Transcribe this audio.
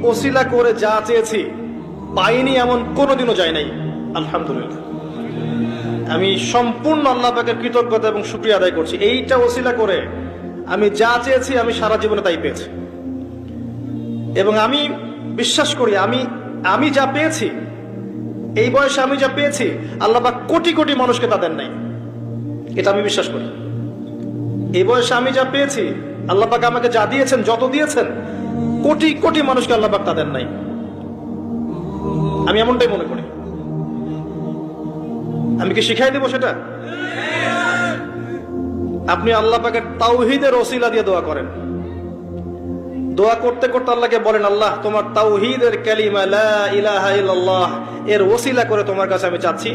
ওসিলা করে যা চেয়েছি পাইনি এমন কোনোদিনও যায় নাই। আলহামদুলিল্লাহ, আমি সম্পূর্ণ আল্লাহ পাকের কৃতজ্ঞতা এবং শুকরিয়া আদায় করছি। এইটা ওসিলা করে আমি যা চেয়েছি আমি সারা জীবনে তাই পেয়েছি। এবং আমি বিশ্বাস করি আমি যা পেয়েছি, এই বয়সে আমি যা পেয়েছি, আল্লাহ পাক কোটি কোটি মানুষকে তা দেন নাই। এটা আমি বিশ্বাস করি। এই বয়সে আমি যা পেয়েছি, আল্লাহ পাক আমাকে যা দিয়েছেন, যত দিয়েছেন, কোটি কোটি মানুষকে আল্লাহ পাক তা দেন নাই। আমি এমনটাই মনে করি। আমি কি শিখাই দেবো সেটা? আপনি আল্লাহ পাকের তাওহীদের ওসিলা দিয়ে দোয়া করেন। দোয়া করতে করতে আল্লাহকে বলেন, আল্লাহ তোমার তাওহীদের কালিমা লা ইলাহা ইল্লাল্লাহ এর ওসিলা করে তোমার কাছে আমি চাচ্ছি